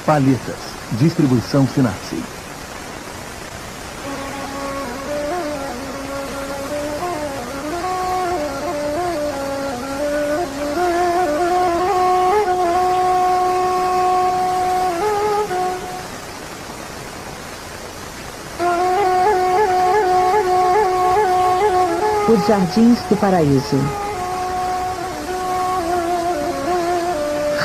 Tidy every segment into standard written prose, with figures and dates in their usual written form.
Palhetas. Distribuição Sinapse. Os Jardins do Paraíso.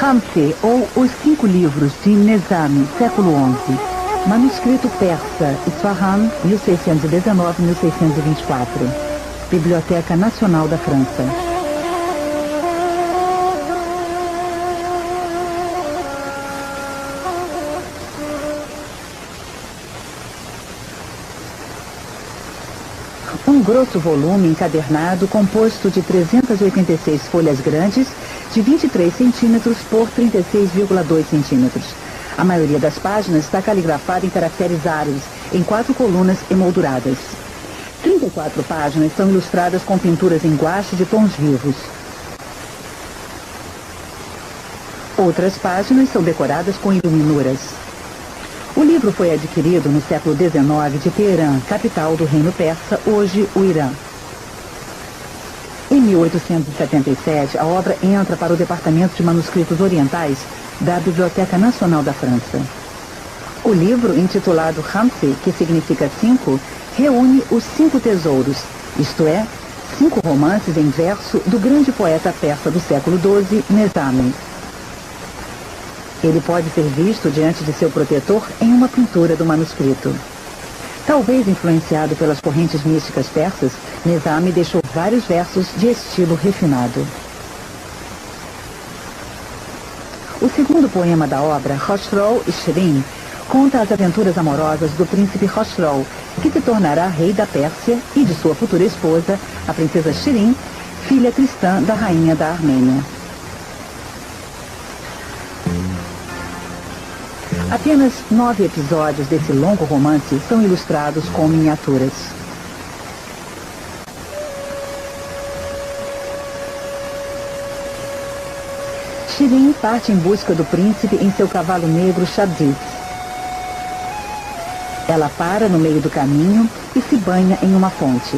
Hamse, ou Os 5 Livros de Nizami, século XI. Manuscrito persa, Isfahan, 1619-1624. Biblioteca Nacional da França. Um grosso volume encadernado composto de 386 folhas grandes, de 23 centímetros por 36,2 centímetros. A maioria das páginas está caligrafada em caracteres árabes, em 4 colunas emolduradas. 34 páginas são ilustradas com pinturas em guache de tons vivos. Outras páginas são decoradas com iluminuras. O livro foi adquirido no século XIX de Teherã, capital do Reino Persa, hoje o Irã. Em 1877, a obra entra para o Departamento de Manuscritos Orientais da Biblioteca Nacional da França. O livro, intitulado Hamse, que significa 5, reúne os 5 tesouros, isto é, 5 romances em verso do grande poeta persa do século XII, Nizami. Ele pode ser visto diante de seu protetor em uma pintura do manuscrito. Talvez influenciado pelas correntes místicas persas, Nizami deixou vários versos de estilo refinado. O segundo poema da obra, Khosrow e Shirin, conta as aventuras amorosas do príncipe Khosrow, que se tornará rei da Pérsia, e de sua futura esposa, a princesa Shirin, filha cristã da rainha da Armênia. Apenas 9 episódios desse longo romance são ilustrados com miniaturas. Shirin parte em busca do príncipe em seu cavalo negro Shadid. Ela para no meio do caminho e se banha em uma fonte.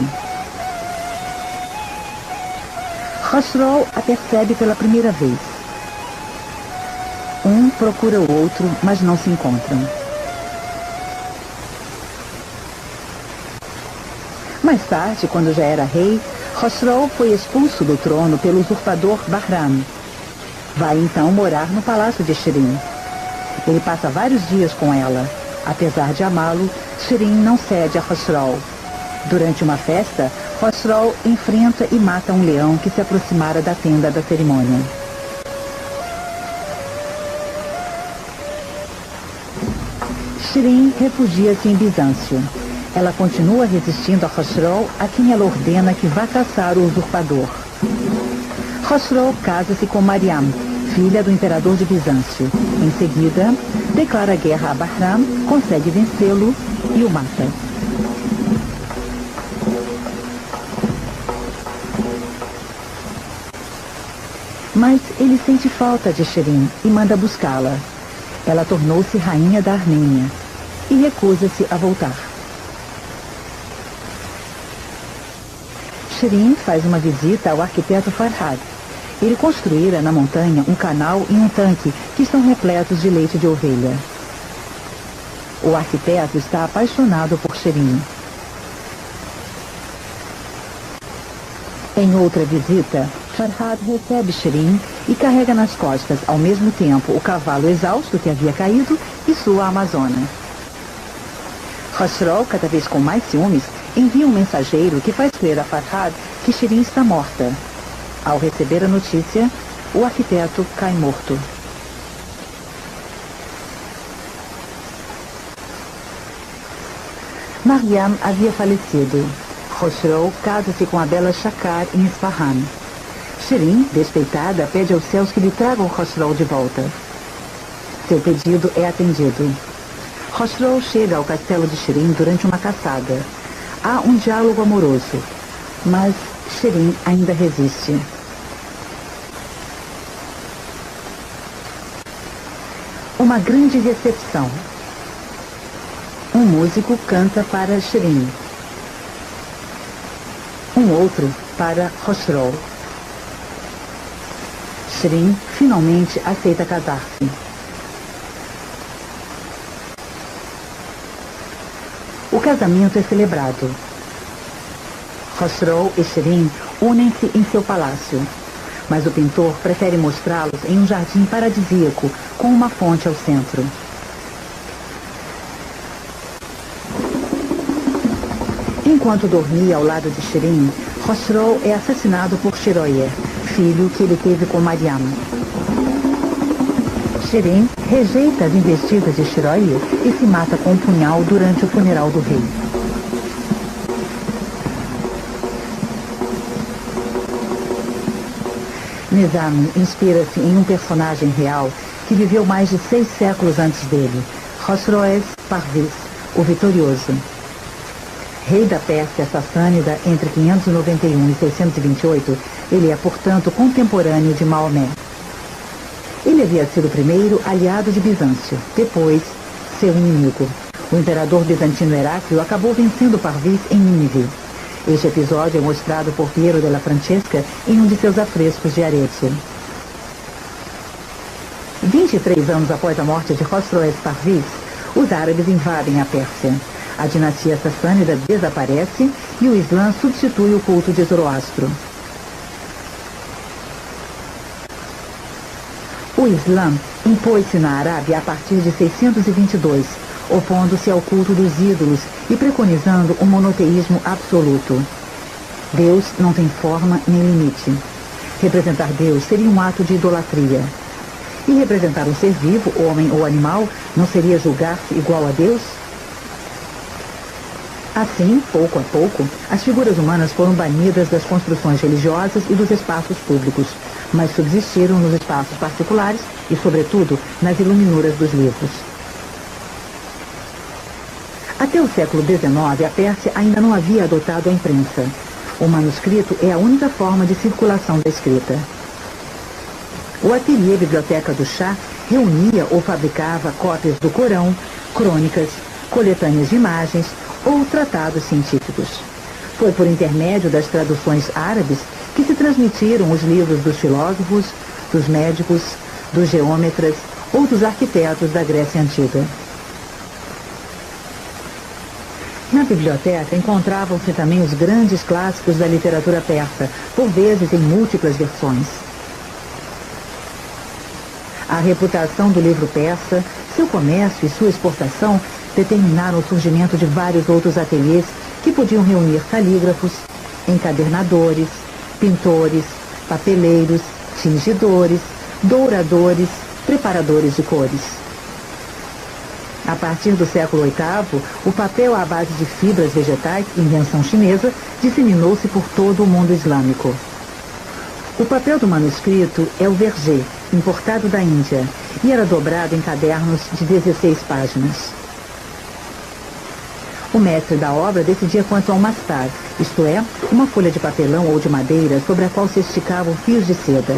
Khosrow a percebe pela primeira vez. Um procura o outro, mas não se encontram. Mais tarde, quando já era rei, Khosrow foi expulso do trono pelo usurpador Bahram. Vai então morar no palácio de Shirin. Ele passa vários dias com ela. Apesar de amá-lo, Shirin não cede a Khosrow. Durante uma festa, Khosrow enfrenta e mata um leão que se aproximara da tenda da cerimônia. Shirin refugia-se em Bizâncio. Ela continua resistindo a Khosrow, a quem ela ordena que vá caçar o usurpador. Khosrow casa-se com Mariam, filha do imperador de Bizâncio. Em seguida, declara guerra a Bahram, consegue vencê-lo e o mata. Mas ele sente falta de Shirin e manda buscá-la. Ela tornou-se rainha da Armênia e recusa-se a voltar. Shirin faz uma visita ao arquiteto Farhad. Ele construíra na montanha um canal e um tanque que estão repletos de leite de ovelha. O arquiteto está apaixonado por Shirin. Em outra visita, Farhad recebe Shirin e carrega nas costas, ao mesmo tempo, o cavalo exausto que havia caído e sua amazona. Khosrow, cada vez com mais ciúmes, envia um mensageiro que faz crer a Farhad que Shirin está morta. Ao receber a notícia, o arquiteto cai morto. Mariam havia falecido. Khosrow casa-se com a bela Shakar em Isfahan. Shirin, despeitada, pede aos céus que lhe tragam Khosrow de volta. Seu pedido é atendido. Khosrow chega ao castelo de Shirin durante uma caçada. Há um diálogo amoroso, mas Shirin ainda resiste. Uma grande recepção. Um músico canta para Shirin. Um outro para Khosrow. Shirin finalmente aceita casar-se. O casamento é celebrado. Khosrow e Shirin unem-se em seu palácio, mas o pintor prefere mostrá-los em um jardim paradisíaco com uma fonte ao centro. Enquanto dormia ao lado de Shirin, Khosrow é assassinado por Shiroye, filho que ele teve com Mariam. Shirin rejeita as investidas de Shiroye e se mata com um punhal durante o funeral do rei. Nizami inspira-se em um personagem real que viveu mais de 6 séculos antes dele, Khosroes Parviz, o Vitorioso. Rei da Pérsia Sassânida entre 591 e 628, ele é, portanto, contemporâneo de Maomé. Ele havia sido o primeiro aliado de Bizâncio, depois seu inimigo. O imperador bizantino Heráclio acabou vencendo Parviz em Nínive. Este episódio é mostrado por Piero della Francesca em um de seus afrescos de Arezzo. 23 anos após a morte de Khosroes Parviz, os árabes invadem a Pérsia. A dinastia sassânida desaparece e o Islã substitui o culto de Zoroastro. O Islã impôs-se na Arábia a partir de 622, opondo-se ao culto dos ídolos e preconizando um monoteísmo absoluto. Deus não tem forma nem limite. Representar Deus seria um ato de idolatria. E representar um ser vivo, homem ou animal, não seria julgar-se igual a Deus? Assim, pouco a pouco, as figuras humanas foram banidas das construções religiosas e dos espaços públicos, mas subsistiram nos espaços particulares e, sobretudo, nas iluminuras dos livros. Até o século XIX, a Pérsia ainda não havia adotado a imprensa. O manuscrito é a única forma de circulação da escrita. O ateliê Biblioteca do Shah reunia ou fabricava cópias do Corão, crônicas, coletâneas de imagens ou tratados científicos. Foi por intermédio das traduções árabes que se transmitiram os livros dos filósofos, dos médicos, dos geômetras ou dos arquitetos da Grécia Antiga. Na biblioteca encontravam-se também os grandes clássicos da literatura persa, por vezes em múltiplas versões. A reputação do livro persa, seu comércio e sua exportação determinaram o surgimento de vários outros ateliês que podiam reunir calígrafos, encadernadores, pintores, papeleiros, tingidores, douradores, preparadores de cores. A partir do século VIII, o papel à base de fibras vegetais, invenção chinesa, disseminou-se por todo o mundo islâmico. O papel do manuscrito é o vergê, importado da Índia, e era dobrado em cadernos de 16 páginas. O mestre da obra decidia quanto ao mastar, isto é, uma folha de papelão ou de madeira sobre a qual se esticavam fios de seda.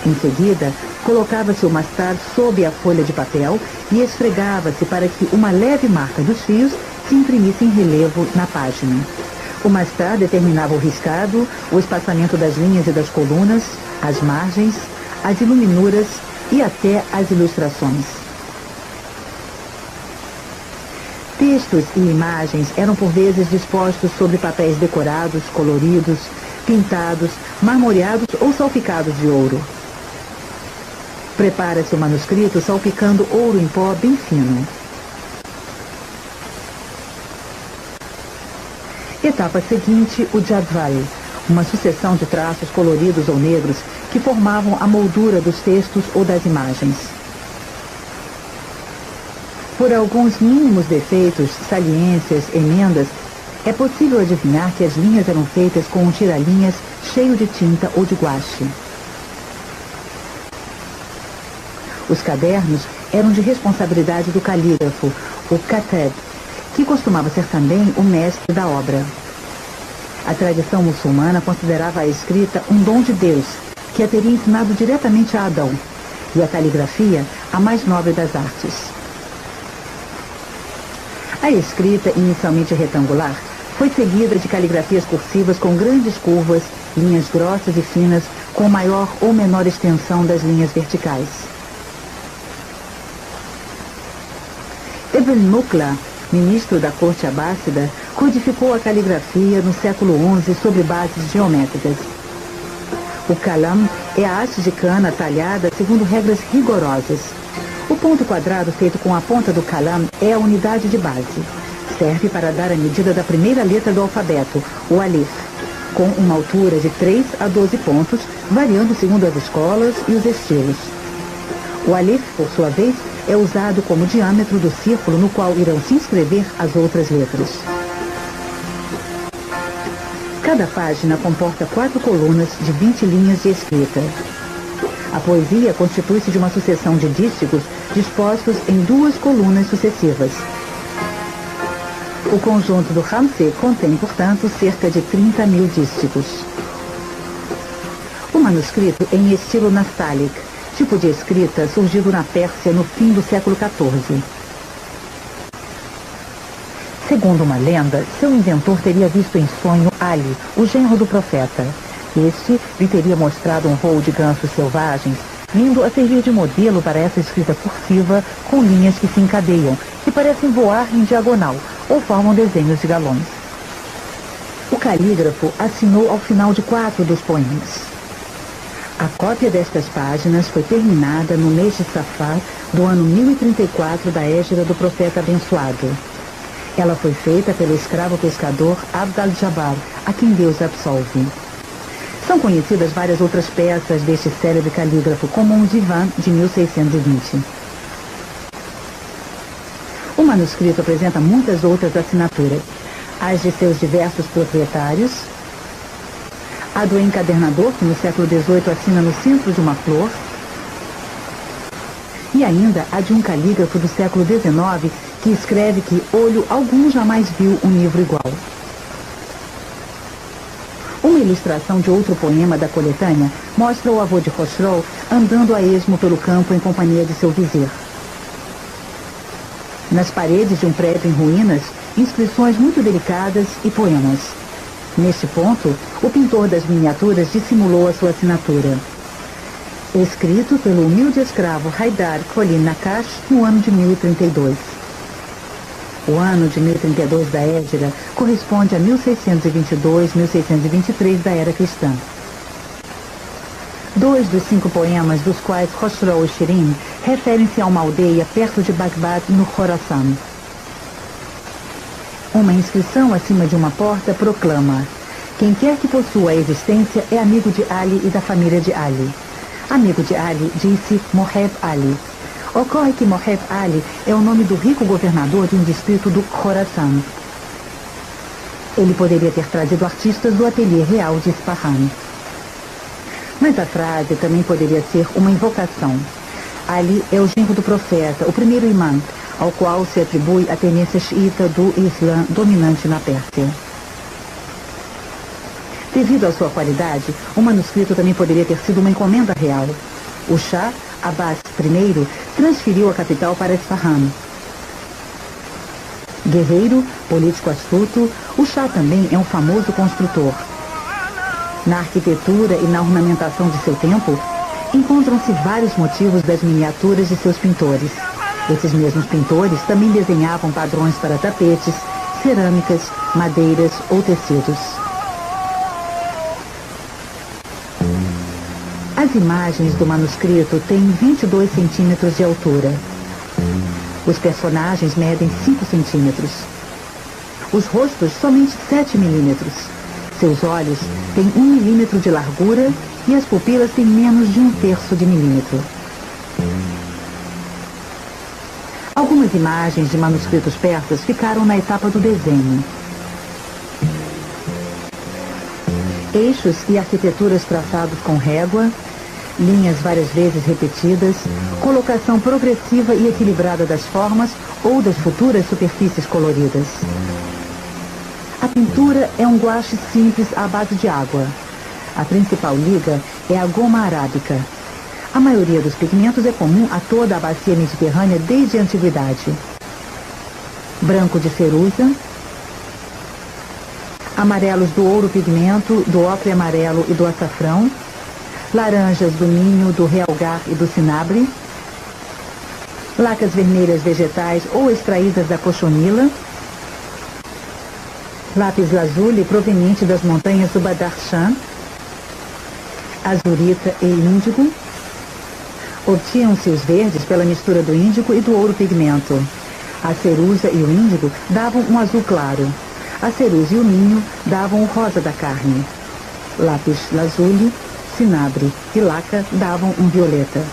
Em seguida, colocava-se o mastar sob a folha de papel e esfregava-se para que uma leve marca dos fios se imprimisse em relevo na página. O mastar determinava o riscado, o espaçamento das linhas e das colunas, as margens, as iluminuras e até as ilustrações. Textos e imagens eram por vezes dispostos sobre papéis decorados, coloridos, pintados, marmoreados ou salpicados de ouro. Prepara-se o manuscrito salpicando ouro em pó bem fino. Etapa seguinte, o jadval, uma sucessão de traços coloridos ou negros que formavam a moldura dos textos ou das imagens. Por alguns mínimos defeitos, saliências, emendas, é possível adivinhar que as linhas eram feitas com um tira-linhas cheio de tinta ou de guache. Os cadernos eram de responsabilidade do calígrafo, o kateb, que costumava ser também o mestre da obra. A tradição muçulmana considerava a escrita um dom de Deus, que a teria ensinado diretamente a Adão, e a caligrafia a mais nobre das artes. A escrita, inicialmente retangular, foi seguida de caligrafias cursivas com grandes curvas, linhas grossas e finas, com maior ou menor extensão das linhas verticais. Ibn Muqla, ministro da corte abássida, codificou a caligrafia no século XI sobre bases geométricas. O kalam é a haste de cana talhada segundo regras rigorosas. O ponto quadrado feito com a ponta do kalam é a unidade de base. Serve para dar a medida da primeira letra do alfabeto, o alif, com uma altura de 3 a 12 pontos, variando segundo as escolas e os estilos. O alif, por sua vez, é usado como diâmetro do círculo no qual irão se inscrever as outras letras. Cada página comporta 4 colunas de 20 linhas de escrita. A poesia constitui-se de uma sucessão de dísticos dispostos em 2 colunas sucessivas. O conjunto do Khamseh contém, portanto, cerca de 30.000 dísticos. O manuscrito é em estilo nastálic, tipo de escrita surgido na Pérsia no fim do século XIV. Segundo uma lenda, seu inventor teria visto em sonho Ali, o genro do profeta. Este lhe teria mostrado um voo de gansos selvagens, vindo a servir de modelo para essa escrita cursiva com linhas que se encadeiam, que parecem voar em diagonal ou formam desenhos de galões. O calígrafo assinou ao final de 4 dos poemas. A cópia destas páginas foi terminada no mês de Safar do ano 1034 da égida do profeta abençoado. Ela foi feita pelo escravo pescador Abd al-Jabbar, a quem Deus absolve. São conhecidas várias outras peças deste célebre calígrafo, como um divã de 1620. O manuscrito apresenta muitas outras assinaturas, as de seus diversos proprietários, a do encadernador, que no século XVIII assina no centro de uma flor, e ainda a de um calígrafo do século XIX, que escreve que olho algum jamais viu um livro igual. Uma ilustração de outro poema da coletânea mostra o avô de Khosrow andando a esmo pelo campo em companhia de seu vizir. Nas paredes de um prédio em ruínas, inscrições muito delicadas e poemas. Neste ponto, o pintor das miniaturas dissimulou a sua assinatura. Escrito pelo humilde escravo Haidar Colin Nakash no ano de 1032. O ano de 1032 da Égida corresponde a 1622-1623 da era cristã. 2 dos 5 poemas, dos quais Khosrow e Shirin, referem-se a uma aldeia perto de Bagdad, no Khorasan. Uma inscrição acima de uma porta proclama: quem quer que possua a existência é amigo de Ali e da família de Ali. Amigo de Ali, disse Moheb Ali. Ocorre que Moheb Ali é o nome do rico governador de um distrito do Khorasan. Ele poderia ter trazido artistas do ateliê real de Isfahan. Mas a frase também poderia ser uma invocação. Ali é o genro do profeta, o primeiro imã, ao qual se atribui a tendência xiita do Islã dominante na Pérsia. Devido à sua qualidade, o manuscrito também poderia ter sido uma encomenda real. O Shah Abbas I transferiu a capital para Isfahan. Guerreiro, político astuto, o Shah também é um famoso construtor. Na arquitetura e na ornamentação de seu tempo, encontram-se vários motivos das miniaturas de seus pintores. Esses mesmos pintores também desenhavam padrões para tapetes, cerâmicas, madeiras ou tecidos. As imagens do manuscrito têm 22 centímetros de altura. Os personagens medem 5 centímetros. Os rostos somente 7 milímetros. Seus olhos têm 1 milímetro de largura e as pupilas têm menos de 1/3 de milímetro. Algumas imagens de manuscritos persas ficaram na etapa do desenho. Eixos e arquiteturas traçados com régua, linhas várias vezes repetidas, colocação progressiva e equilibrada das formas ou das futuras superfícies coloridas. A pintura é um guache simples à base de água. A principal liga é a goma arábica. A maioria dos pigmentos é comum a toda a bacia mediterrânea desde a antiguidade. Branco de cerusa, amarelos do ouro pigmento, do ocre amarelo e do açafrão, laranjas do ninho, do realgar e do cinabre, lacas vermelhas vegetais ou extraídas da cochonila, lápis lazuli proveniente das montanhas do Badakhshan, azurita e índigo. Obtinham-se os verdes pela mistura do índigo e do ouro pigmento. A cerusa e o índigo davam um azul claro. A cerusa e o ninho davam o rosa da carne. Lápis lazuli, cinabre e laca davam um violeta.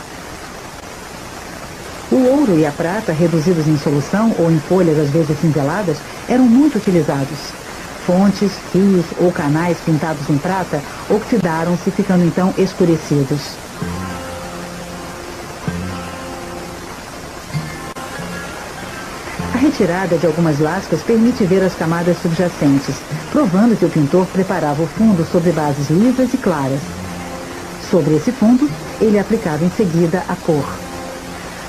O ouro e a prata, reduzidos em solução ou em folhas às vezes cinzeladas, eram muito utilizados. Fontes, rios ou canais pintados em prata oxidaram-se, ficando então escurecidos. A retirada de algumas lascas permite ver as camadas subjacentes, provando que o pintor preparava o fundo sobre bases lisas e claras. Sobre esse fundo, ele aplicava em seguida a cor.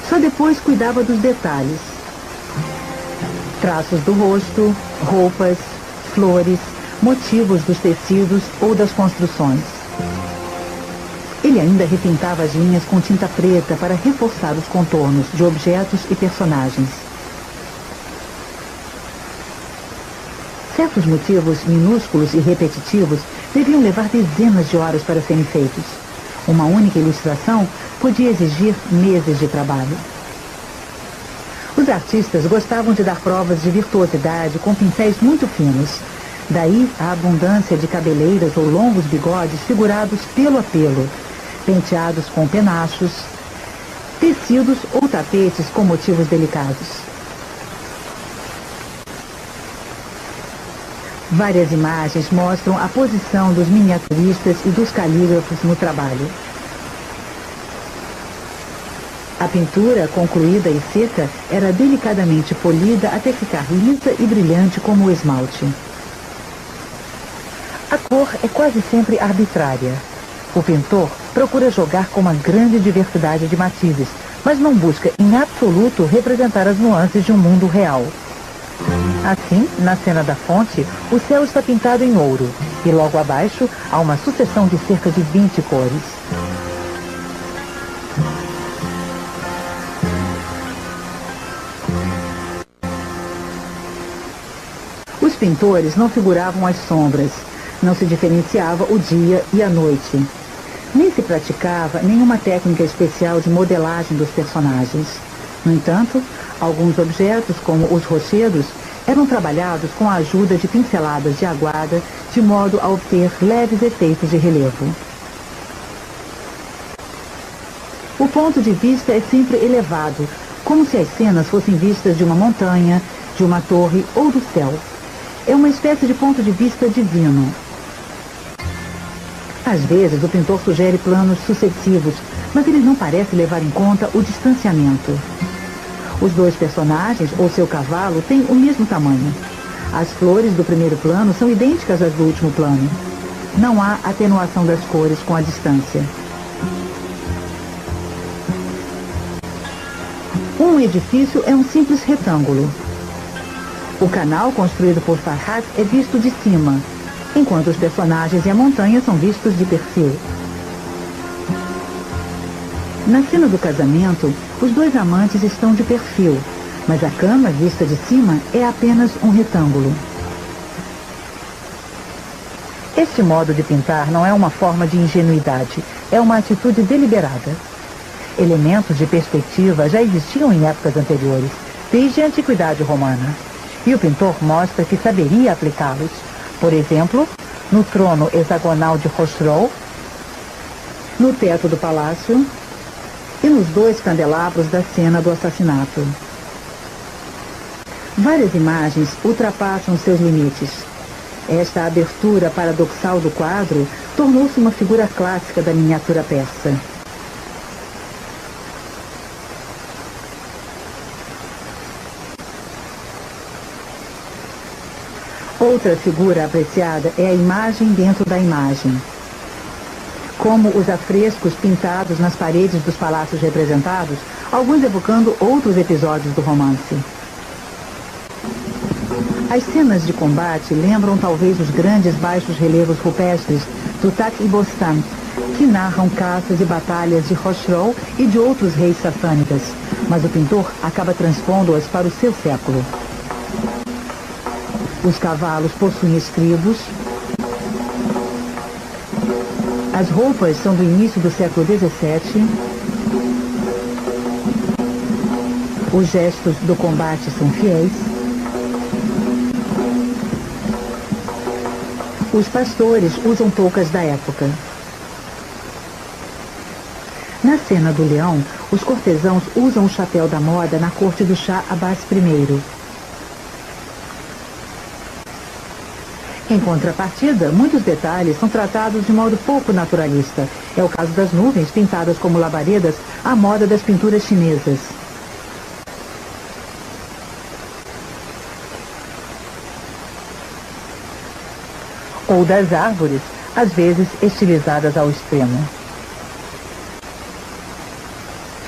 Só depois cuidava dos detalhes. Traços do rosto, roupas, flores, motivos dos tecidos ou das construções. Ele ainda repintava as linhas com tinta preta para reforçar os contornos de objetos e personagens. Certos motivos minúsculos e repetitivos deviam levar dezenas de horas para serem feitos. Uma única ilustração podia exigir meses de trabalho. Os artistas gostavam de dar provas de virtuosidade com pincéis muito finos. Daí a abundância de cabeleiras ou longos bigodes figurados pelo a pelo, penteados com penachos, tecidos ou tapetes com motivos delicados. Várias imagens mostram a posição dos miniaturistas e dos calígrafos no trabalho. A pintura, concluída e seca, era delicadamente polida até ficar lisa e brilhante como o esmalte. A cor é quase sempre arbitrária. O pintor procura jogar com uma grande diversidade de matizes, mas não busca em absoluto representar as nuances de um mundo real. Assim, na cena da fonte, o céu está pintado em ouro, e logo abaixo há uma sucessão de cerca de 20 cores. Os pintores não figuravam as sombras, não se diferenciava o dia e a noite. Nem se praticava nenhuma técnica especial de modelagem dos personagens. No entanto, alguns objetos, como os rochedos, eram trabalhados com a ajuda de pinceladas de aguada, de modo a obter leves efeitos de relevo. O ponto de vista é sempre elevado, como se as cenas fossem vistas de uma montanha, de uma torre ou do céu. É uma espécie de ponto de vista divino. Às vezes, o pintor sugere planos sucessivos, mas ele não parece levar em conta o distanciamento. Os dois personagens, ou seu cavalo, têm o mesmo tamanho. As flores do primeiro plano são idênticas às do último plano. Não há atenuação das cores com a distância. Um edifício é um simples retângulo. O canal construído por Farhat é visto de cima, enquanto os personagens e a montanha são vistos de perfil. Na cena do casamento, os dois amantes estão de perfil, mas a cama, vista de cima, é apenas um retângulo. Este modo de pintar não é uma forma de ingenuidade, é uma atitude deliberada. Elementos de perspectiva já existiam em épocas anteriores, desde a antiguidade romana, e o pintor mostra que saberia aplicá-los. Por exemplo, no trono hexagonal de Khosrow, no teto do palácio e nos dois candelabros da cena do assassinato. Várias imagens ultrapassam seus limites. Esta abertura paradoxal do quadro tornou-se uma figura clássica da miniatura persa. Outra figura apreciada é a imagem dentro da imagem. como os afrescos pintados nas paredes dos palácios representados, alguns evocando outros episódios do romance. As cenas de combate lembram talvez os grandes baixos relevos rupestres do Tak e Bostan, que narram caças e batalhas de Khosrow e de outros reis safânidas, mas o pintor acaba transpondo-as para o seu século. Os cavalos possuem estribos. As roupas são do início do século XVII. Os gestos do combate são fiéis. Os pastores usam toucas da época. Na cena do leão, os cortesãos usam o chapéu da moda na corte do Shah Abbas I. Em contrapartida, muitos detalhes são tratados de modo pouco naturalista. É o caso das nuvens pintadas como labaredas à moda das pinturas chinesas. Ou das árvores, às vezes estilizadas ao extremo.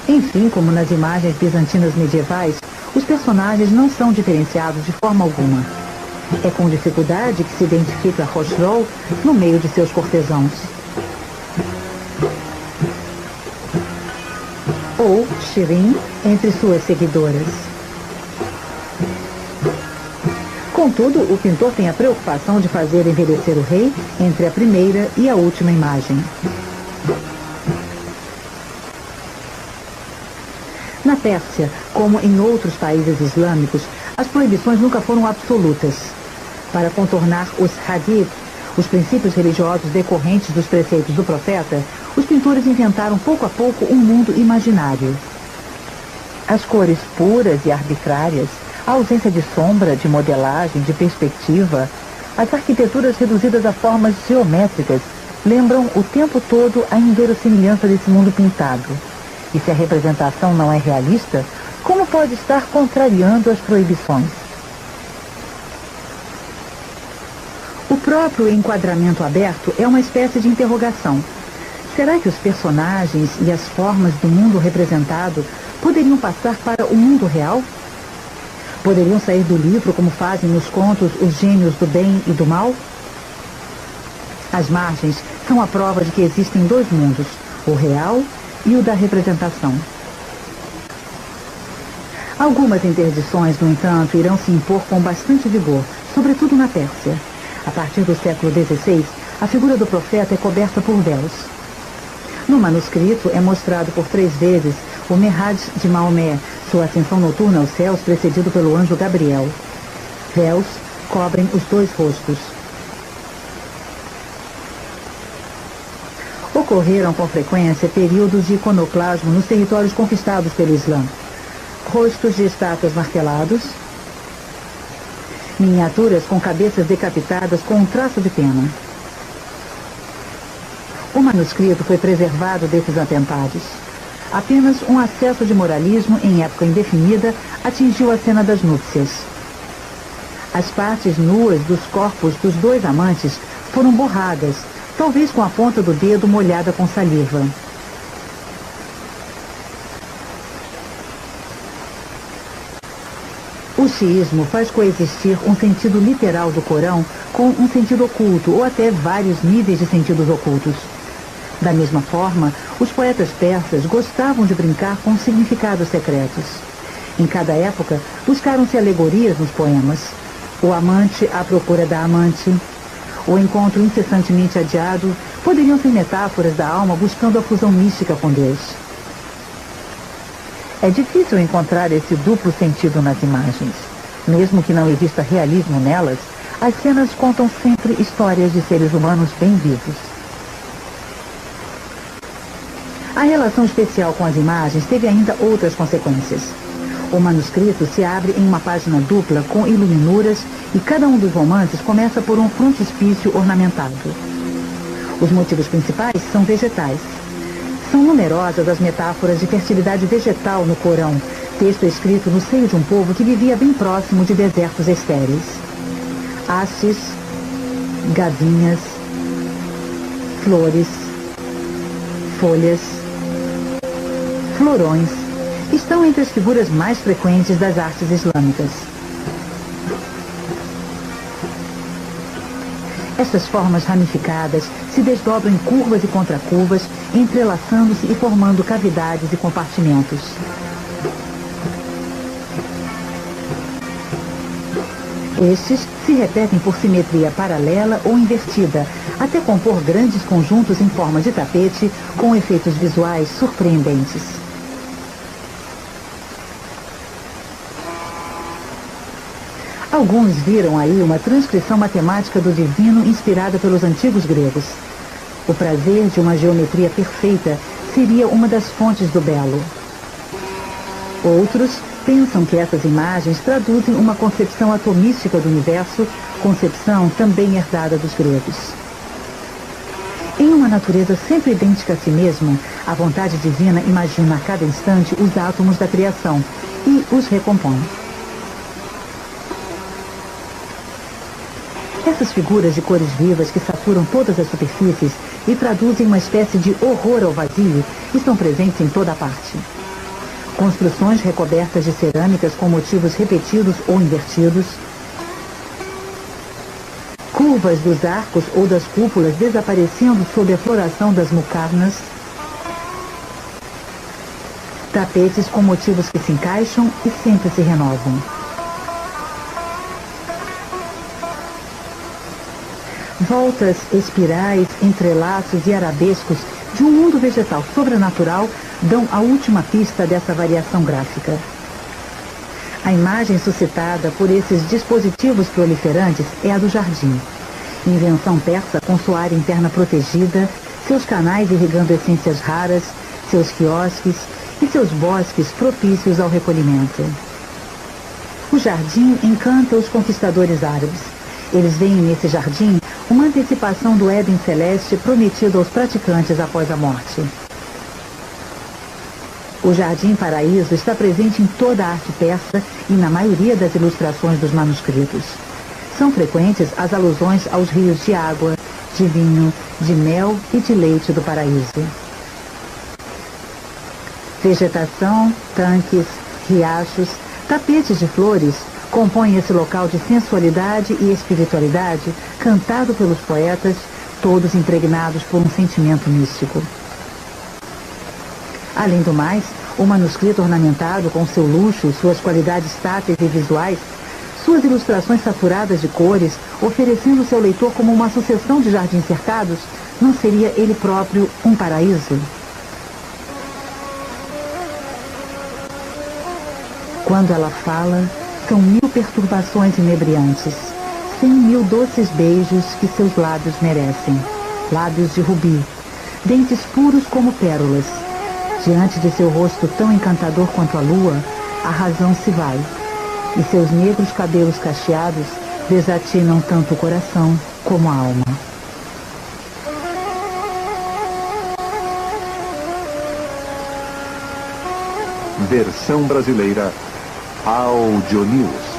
Enfim, como nas imagens bizantinas medievais, os personagens não são diferenciados de forma alguma. É com dificuldade que se identifica Khosrow no meio de seus cortesãos. Ou Shirin entre suas seguidoras. Contudo, o pintor tem a preocupação de fazer envelhecer o rei entre a primeira e a última imagem. Na Pérsia, como em outros países islâmicos, as proibições nunca foram absolutas. Para contornar os hadith, os princípios religiosos decorrentes dos preceitos do profeta, os pintores inventaram pouco a pouco um mundo imaginário. As cores puras e arbitrárias, a ausência de sombra, de modelagem, de perspectiva, as arquiteturas reduzidas a formas geométricas lembram o tempo todo a inverossimilhança desse mundo pintado. E se a representação não é realista, como pode estar contrariando as proibições? O próprio enquadramento aberto é uma espécie de interrogação. Será que os personagens e as formas do mundo representado poderiam passar para o mundo real? Poderiam sair do livro como fazem nos contos os gênios do bem e do mal? As margens são a prova de que existem dois mundos, o real e o da representação. Algumas interdições, no entanto, irão se impor com bastante vigor, sobretudo na Pérsia. A partir do século XVI, a figura do profeta é coberta por véus. No manuscrito é mostrado por 3 vezes o Mehraj de Maomé, sua ascensão noturna aos céus precedido pelo anjo Gabriel. Véus cobrem os 2 rostos. Ocorreram com frequência períodos de iconoclasmo nos territórios conquistados pelo Islã. Rostos de estátuas martelados, miniaturas com cabeças decapitadas com um traço de pena. O manuscrito foi preservado desses atentados. Apenas um acesso de moralismo em época indefinida atingiu a cena das núpcias. As partes nuas dos corpos dos 2 amantes foram borradas, talvez com a ponta do dedo molhada com saliva. O xiismo faz coexistir um sentido literal do Corão com um sentido oculto, ou até vários níveis de sentidos ocultos. Da mesma forma, os poetas persas gostavam de brincar com significados secretos. Em cada época, buscaram-se alegorias nos poemas. O amante à procura da amante, o encontro incessantemente adiado, poderiam ser metáforas da alma buscando a fusão mística com Deus. É difícil encontrar esse duplo sentido nas imagens. Mesmo que não exista realismo nelas, as cenas contam sempre histórias de seres humanos bem vivos. A relação especial com as imagens teve ainda outras consequências. O manuscrito se abre em uma página dupla com iluminuras e cada um dos romances começa por um frontispício ornamentado. Os motivos principais são vegetais. São numerosas as metáforas de fertilidade vegetal no Corão, texto escrito no seio de um povo que vivia bem próximo de desertos estéreis. Hastes, gavinhas, flores, folhas, florões, estão entre as figuras mais frequentes das artes islâmicas. Essas formas ramificadas se desdobram em curvas e contracurvas, entrelaçando-se e formando cavidades e compartimentos. Estes se repetem por simetria paralela ou invertida, até compor grandes conjuntos em forma de tapete, com efeitos visuais surpreendentes. Alguns viram aí uma transcrição matemática do divino inspirada pelos antigos gregos. O prazer de uma geometria perfeita seria uma das fontes do belo. Outros pensam que essas imagens traduzem uma concepção atomística do universo, concepção também herdada dos gregos. Em uma natureza sempre idêntica a si mesma, a vontade divina imagina a cada instante os átomos da criação e os recompõe. Essas figuras de cores vivas que saturam todas as superfícies e traduzem uma espécie de horror ao vazio estão presentes em toda a parte. Construções recobertas de cerâmicas com motivos repetidos ou invertidos, curvas dos arcos ou das cúpulas desaparecendo sob a floração das muqarnas, tapetes com motivos que se encaixam e sempre se renovam. Voltas, espirais, entrelaços e arabescos de um mundo vegetal sobrenatural dão a última pista dessa variação gráfica. A imagem suscitada por esses dispositivos proliferantes é a do jardim. Invenção persa com sua área interna protegida, seus canais irrigando essências raras, seus quiosques e seus bosques propícios ao recolhimento. O jardim encanta os conquistadores árabes. Eles veem nesse jardim uma antecipação do Éden celeste prometido aos praticantes após a morte. O Jardim Paraíso está presente em toda a arte persa e na maioria das ilustrações dos manuscritos. São frequentes as alusões aos rios de água, de vinho, de mel e de leite do paraíso. Vegetação, tanques, riachos, tapetes de flores compõem esse local de sensualidade e espiritualidade cantado pelos poetas, todos impregnados por um sentimento místico. Além do mais, o manuscrito ornamentado com seu luxo e suas qualidades táteis e visuais, suas ilustrações saturadas de cores, oferecendo seu leitor como uma sucessão de jardins cercados, não seria ele próprio um paraíso? Quando ela fala, são 1000 perturbações inebriantes, 100.000 doces beijos que seus lábios merecem, lábios de rubi, dentes puros como pérolas. Diante de seu rosto tão encantador quanto a lua, a razão se vai, e seus negros cabelos cacheados desatinam tanto o coração como a alma. Versão brasileira Audio News.